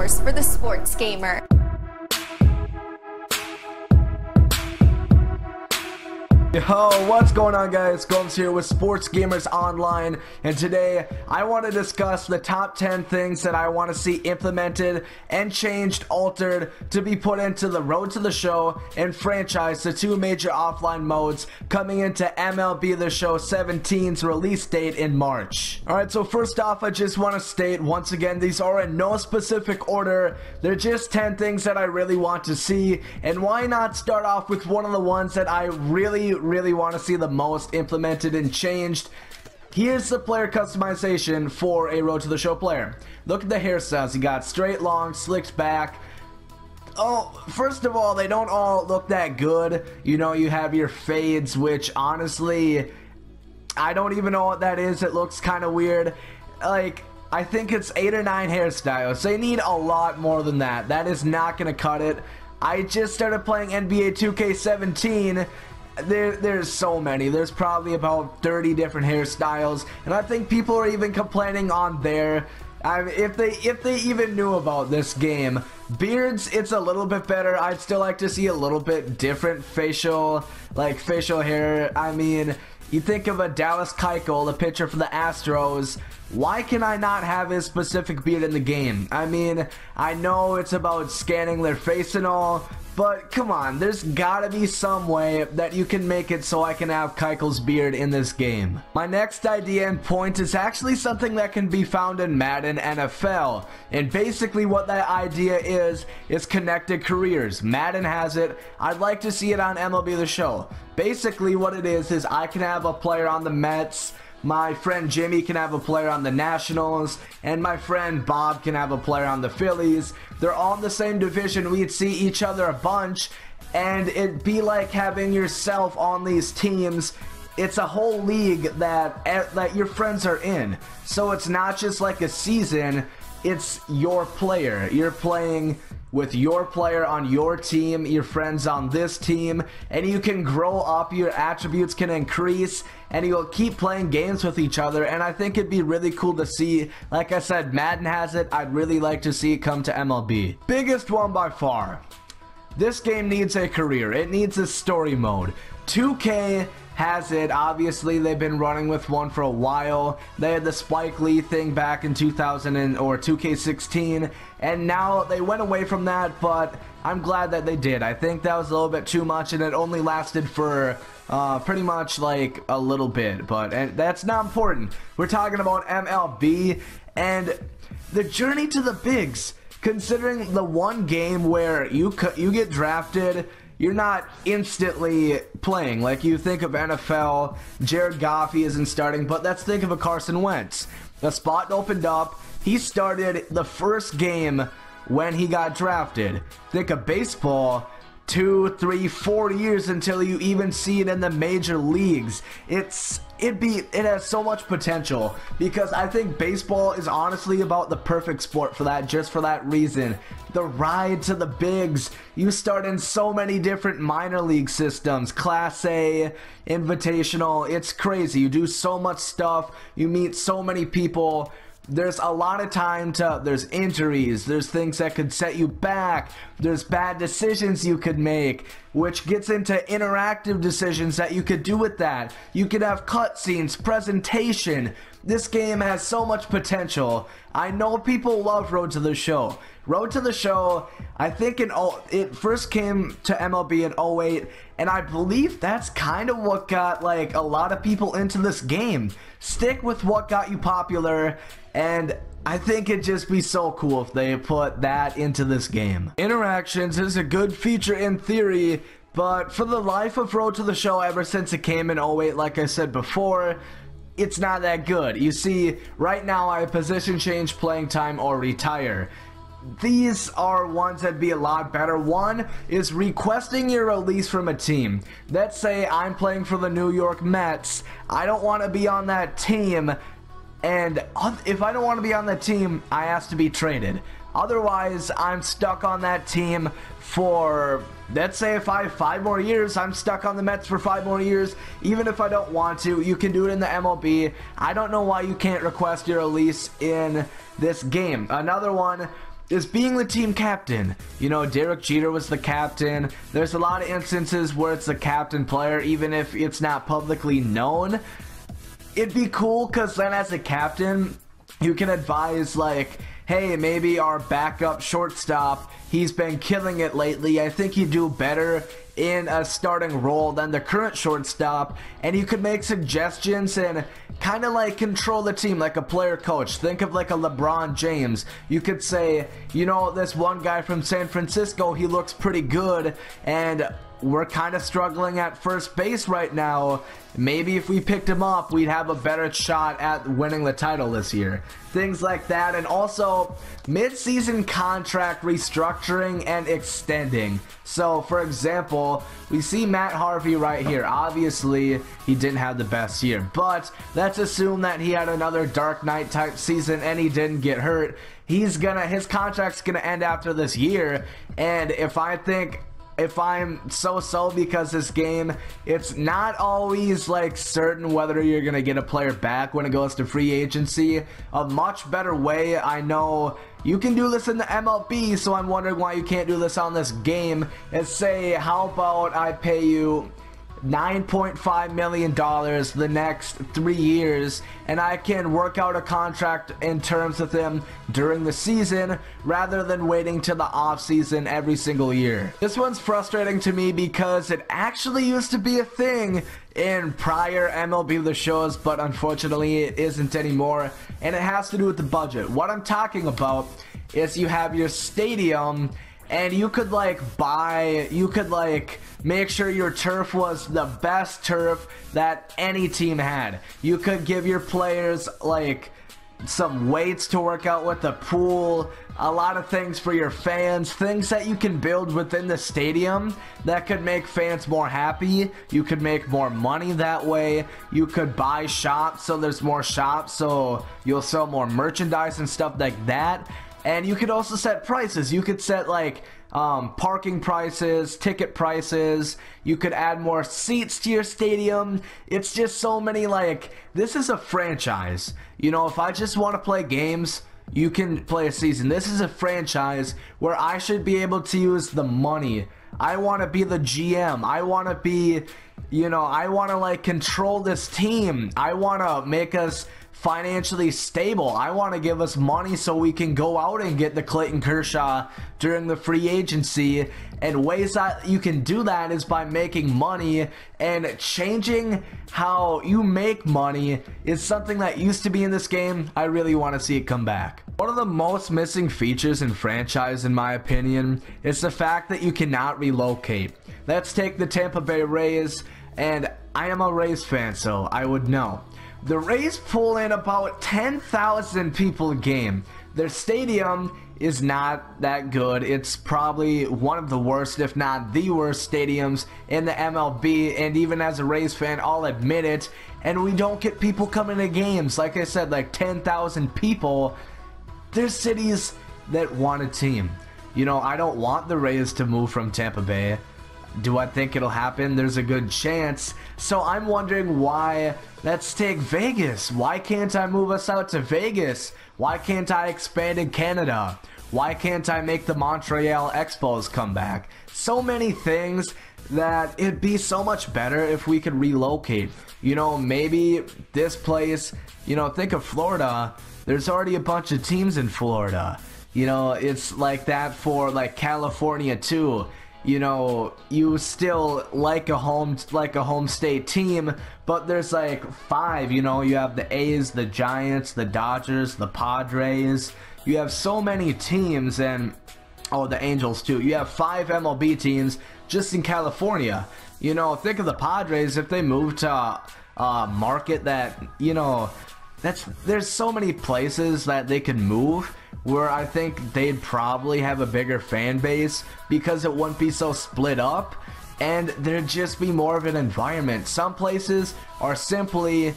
source for the sports gamer. Yo, what's going on, guys? Gomes here with Sports Gamers Online, and today I want to discuss the top 10 things that I want to see implemented and changed, altered, to be put into the Road to the Show and Franchise, the two major offline modes coming into MLB The Show 17's release date in March. Alright, so first off, I just want to state once again, these are in no specific order. They're just 10 things that I really want to see, and why not start off with one of the ones that I really want to see the most implemented and changed. Here's the player customization for a Road to the Show player. Look at the hairstyles. You got straight, long, slicked back. Oh, first of all, they don't all look that good. You know, you have your fades, which honestly, I don't even know what that is. It looks kind of weird. Like, I think it's 8 or 9 hairstyles. They need a lot more than that. That is not going to cut it. I just started playing NBA 2K17. There's so many. There's probably about 30 different hairstyles, and I think people are even complaining on there. If they even knew about this game. Beards, it's a little bit better. I'd still like to see a little bit different facial hair. I mean, you think of a Dallas Keuchel, the pitcher for the Astros. Why can I not have his specific beard in the game? I mean, I know it's about scanning their face and all, but come on, there's gotta be some way that you can make it so I can have Keuchel's beard in this game. My next idea and point is actually something that can be found in Madden NFL. And basically what that idea is connected careers. Madden has it. I'd like to see it on MLB The Show. Basically what it is I can have a player on the Mets, my friend Jimmy can have a player on the Nationals, and my friend Bob can have a player on the Phillies. They're all in the same division. We'd see each other a bunch, and it'd be like having yourself on these teams. It's a whole league that your friends are in. So it's not just like a season, it's your player. You're playing with your player on your team, your friends on this team, and you can grow up, your attributes can increase, and you'll keep playing games with each other. And I think it'd be really cool to see. Like I said, Madden has it. I'd really like to see it come to MLB. Biggest one by far. This game needs a career. It needs a story mode. 2K has it. Obviously, they've been running with one for a while. They had the Spike Lee thing back in 2000 or 2K16, and now they went away from that, but I'm glad that they did. I think that was a little bit too much, and it only lasted for pretty much like a little bit, but that's not important. We're talking about MLB and the journey to the bigs. Considering the one game where you get drafted, you're not instantly playing. Like, you think of NFL, Jared Goff isn't starting, but let's think of a Carson Wentz. The spot opened up, he started the first game when he got drafted. Think of baseball, 2, 3, 4 years until you even see it in the major leagues. It has so much potential, because I think baseball is honestly about the perfect sport for that, just for that reason. The ride to the bigs, you start in so many different minor league systems, Class A, Invitational, it's crazy. You do so much stuff, you meet so many people. There's a lot of time there's injuries, there's things that could set you back, there's bad decisions you could make, which gets into interactive decisions that you could do with that. You could have cutscenes, presentation. This game has so much potential. I know people love Road to the Show. Road to the Show, I think it first came to MLB in 08, and I believe that's kind of what got like a lot of people into this game. Stick with what got you popular, and I think it'd just be so cool if they put that into this game. Interactions is a good feature in theory, but for the life of Road to the Show, ever since it came in 08, like I said before, it's not that good. You see, right now I have position change, playing time, or retire. These are ones that'd be a lot better. One is requesting your release from a team. Let's say I'm playing for the New York Mets. I don't want to be on that team, and if I don't want to be on that team, I ask to be traded. Otherwise, I'm stuck on that team for, let's say if I have 5 more years, I'm stuck on the Mets for 5 more years. Even if I don't want to, you can do it in the MLB. I don't know why you can't request your release in this game. Another one is being the team captain. You know, Derek Jeter was the captain. There's a lot of instances where it's the captain player, even if it's not publicly known. It'd be cool because then as a captain, you can advise like, hey, maybe our backup shortstop, he's been killing it lately. I think he'd do better in a starting role than the current shortstop, and you could make suggestions and kind of like control the team like a player coach. Think of like a LeBron James. You could say, you know, this one guy from San Francisco, he looks pretty good, and we're kind of struggling at first base right now. Maybe if we picked him up, we'd have a better shot at winning the title this year. Things like that. And also mid-season contract restructuring and extending. So for example, we see Matt Harvey right here. Obviously he didn't have the best year, but let's assume that he had another Dark Knight type season and he didn't get hurt. His contract's gonna end after this year, and if I'm so because this game, it's not always like certain whether you're gonna get a player back when it goes to free agency. A much better way, I know you can do this in the MLB, so I'm wondering why you can't do this on this game, is say, how about I pay you $9.5 million the next 3 years, and I can work out a contract in terms with him during the season rather than waiting till the off season every single year. This one's frustrating to me because it actually used to be a thing in prior MLB The Shows, but unfortunately it isn't anymore, and it has to do with the budget. What I'm talking about is you have your stadium, and you could like make sure your turf was the best turf that any team had. You could give your players like some weights to work out with, the pool, a lot of things for your fans, things that you can build within the stadium that could make fans more happy. You could make more money that way. You could buy shops, so there's more shops, so you'll sell more merchandise and stuff like that. And you could also set prices. You could set like parking prices, ticket prices. You could add more seats to your stadium. It's just so many, like, this is a franchise. You know, if I just want to play games, you can play a season. This is a franchise where I should be able to use the money. I want to be the GM. I want to be, you know, I want to like control this team. I want to make us financially stable. I want to give us money so we can go out and get the Clayton Kershaw during the free agency, and ways that you can do that is by making money, and changing how you make money is something that used to be in this game. I really want to see it come back. One of the most missing features in franchise, in my opinion, is the fact that you cannot relocate. Let's take the Tampa Bay Rays, and I am a Rays fan, so I would know. The Rays pull in about 10,000 people a game. Their stadium is not that good. It's probably one of the worst, if not the worst stadiums in the MLB, and even as a Rays fan, I'll admit it. And we don't get people coming to games. Like I said, like 10,000 people. There's cities that want a team. You know, I don't want the Rays to move from Tampa Bay. Do I think it'll happen? There's a good chance. So I'm wondering why. Let's take Vegas. Why can't I move us out to Vegas? Why can't I expand in Canada? Why can't I make the Montreal Expos come back? So many things that it'd be so much better if we could relocate. You know, maybe this place, you know, think of Florida. There's already a bunch of teams in Florida. You know, it's like that for like California too. You know, you still like a home state team, but there's like 5, you know, you have the A's, the Giants, the Dodgers, the Padres. You have so many teams, and oh, the Angels too. You have 5 MLB teams just in California. You know, think of the Padres if they moved to a market that, you know, there's so many places that they could move where I think they'd probably have a bigger fan base because it wouldn't be so split up, and there'd just be more of an environment. Some places are simply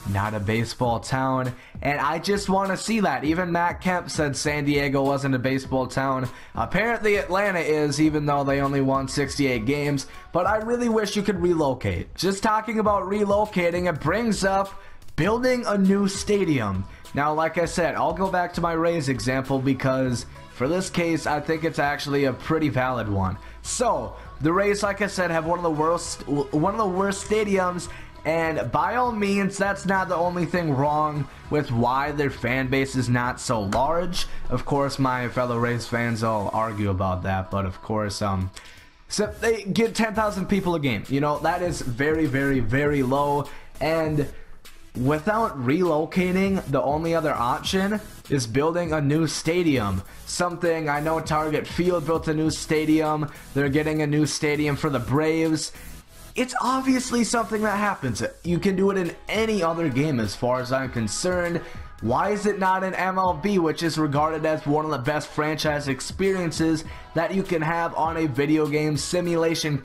not a baseball town, and I just want to see that. Even Matt Kemp said San Diego wasn't a baseball town. Apparently Atlanta is, even though they only won 68 games, but I really wish you could relocate. Just talking about relocating, it brings up building a new stadium. Now, like I said, I'll go back to my Rays example because for this case, I think it's actually a pretty valid one. So, the Rays, like I said, have one of the worst stadiums, and by all means, that's not the only thing wrong with why their fan base is not so large. Of course, my fellow Rays fans will argue about that, but of course, so they get 10,000 people a game. You know, that is very, very, very low, and without relocating, the only other option is building a new stadium. Something I know Target Field built a new stadium. They're getting a new stadium for the Braves. It's obviously something that happens. You can do it in any other game as far as I'm concerned. Why is it not in MLB, which is regarded as one of the best franchise experiences that you can have on a video game simulation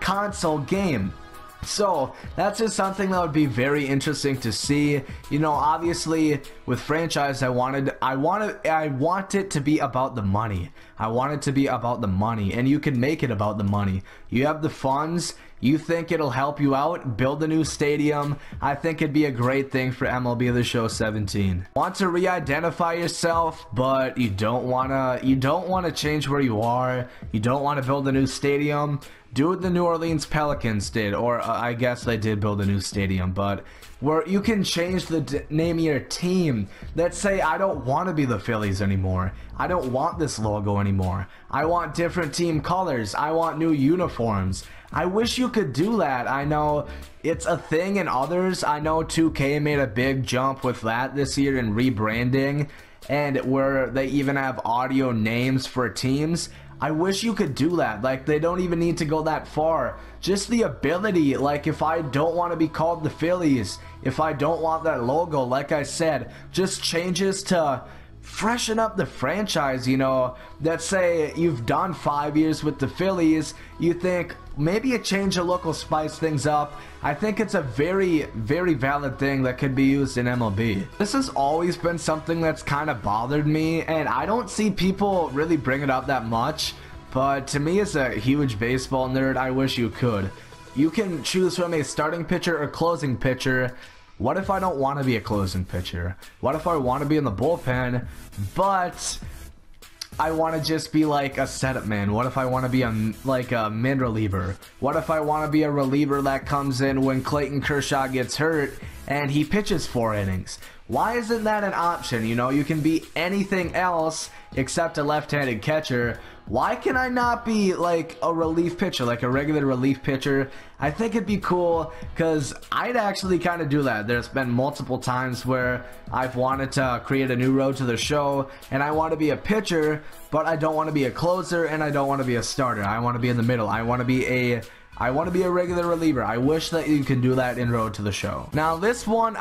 console game? So that's just something that would be very interesting to see. You know, obviously with franchise, I want it to be about the money. I want it to be about the money, and you can make it about the money. You have the funds. You think it'll help you out? Build a new stadium. I think it'd be a great thing for MLB The Show 17. Want to re-identify yourself, but you don't wanna change where you are. You don't want to build a new stadium. Do what the New Orleans Pelicans did, or I guess they did build a new stadium, but where you can change the name of your team. Let's say I don't want to be the Phillies anymore. I don't want this logo anymore. I want different team colors. I want new uniforms. I wish you could do that. I know it's a thing in others. I know 2K made a big jump with that this year in rebranding, and where they even have audio names for teams. I wish you could do that. Like, they don't even need to go that far. Just the ability, like, if I don't want to be called the Phillies, if I don't want that logo, like I said, just changes to freshen up the franchise. You know, let's say you've done 5 years with the Phillies, you think maybe a change of look will spice things up. I think it's a very, very valid thing that could be used in MLB. This has always been something that's kind of bothered me, and I don't see people really bring it up that much, but to me as a huge baseball nerd, I wish you could. You can choose from a starting pitcher or closing pitcher. What if I don't want to be a closing pitcher? What if I want to be in the bullpen, but I want to just be like a setup man? What if I want to be like a mid reliever? What if I want to be a reliever that comes in when Clayton Kershaw gets hurt and he pitches 4 innings? Why isn't that an option? You know, you can be anything else except a left-handed catcher. Why can I not be like a relief pitcher, like a regular relief pitcher? I think it'd be cool, because I'd actually kind of do that. There's been multiple times where I've wanted to create a new road to the show, and I want to be a pitcher, but I don't want to be a closer, and I don't want to be a starter. I want to be in the middle. I want to be a regular reliever. I wish that you can do that in Road to the Show. Now this one,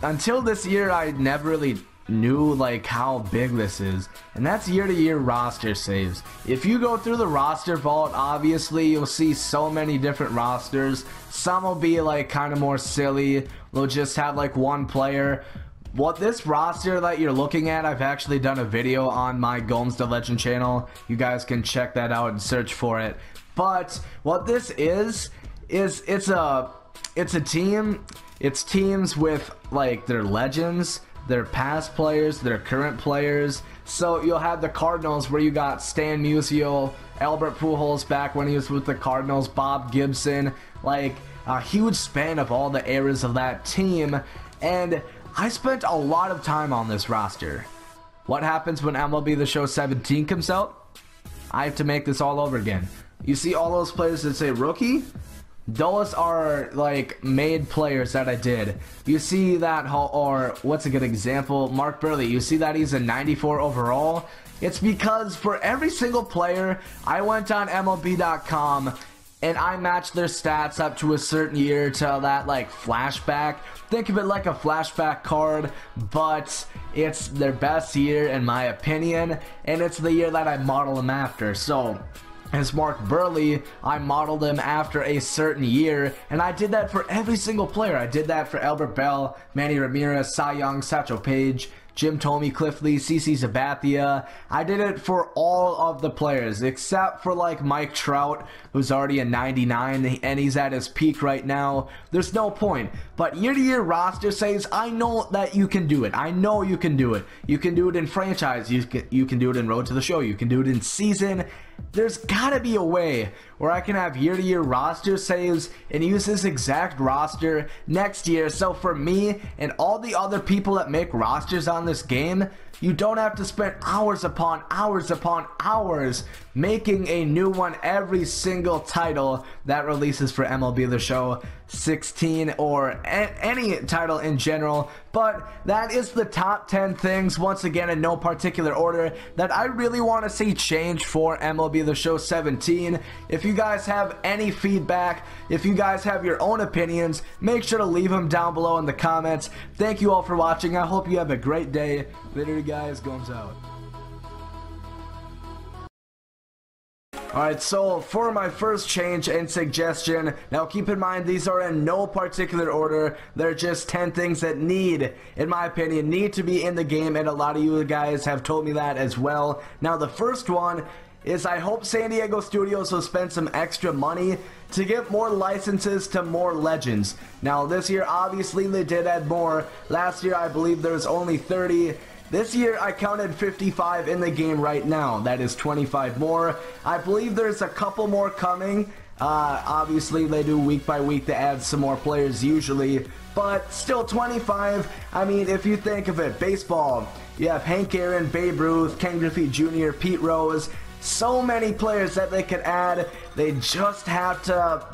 until this year, I never really knew like how big this is, and that's year-to-year roster saves. If you go through the roster vault, obviously you'll see so many different rosters. Some will be like kind of more silly. They'll just have like one player. What this roster that you're looking at, I've actually done a video on my Gomes the Legend channel. You guys can check that out and search for it. But what this is it's a team. It's teams with like their legends, their past players, their current players. So you'll have the Cardinals, where you got Stan Musial, Albert Pujols back when he was with the Cardinals, Bob Gibson, like a huge span of all the eras of that team. And I spent a lot of time on this roster. What happens when MLB The Show 17 comes out? I have to make this all over again. You see all those players that say rookie? Those are like made players that I did. You see that, or what's a good example? Mark Burley. You see that he's a 94 overall? It's because for every single player, I went on MLB.com and I matched their stats up to a certain year to that like flashback. Think of it like a flashback card, but it's their best year in my opinion, and it's the year that I model them after. So as Mark Burley, I modeled him after a certain year, and I did that for every single player. I did that for Albert Bell, Manny Ramirez, Cy Young, Satchel Paige, Jim Thome, Cliff Lee, CC Sabathia. I did it for all of the players except for like Mike Trout, who's already a 99 and he's at his peak right now. There's no point. But year-to-year roster saves, I know that you can do it. I know you can do it. You can do it in franchise. You can do it in Road to the Show. You can do it in season. There's gotta be a way where I can have year-to-year roster saves and use this exact roster next year. So for me and all the other people that make rosters on this game, you don't have to spend hours upon hours making a new one every single title that releases for MLB The Show 16 or any title in general. But that is the top 10 things, once again in no particular order, that I really want to see change for MLB The Show 17. If you guys have any feedback, if you guys have your own opinions, make sure to leave them down below in the comments. Thank you all for watching. I hope you have a great day. Later guys, goes out. Alright, so for my first change and suggestion, now keep in mind these are in no particular order. They're just 10 things that need, in my opinion, need to be in the game, and a lot of you guys have told me that as well. Now the first one is I hope San Diego Studios will spend some extra money to get more licenses to more legends. Now this year obviously they did add more. Last year I believe there was only 30. This year I counted 55 in the game right now. That is 25 more. I believe there's a couple more coming. Obviously they do week by week to add some more players usually, but still 25. I mean, if you think of it, baseball, you have Hank Aaron, Babe Ruth, Ken Griffey Jr., Pete Rose, so many players that they could add. They just have to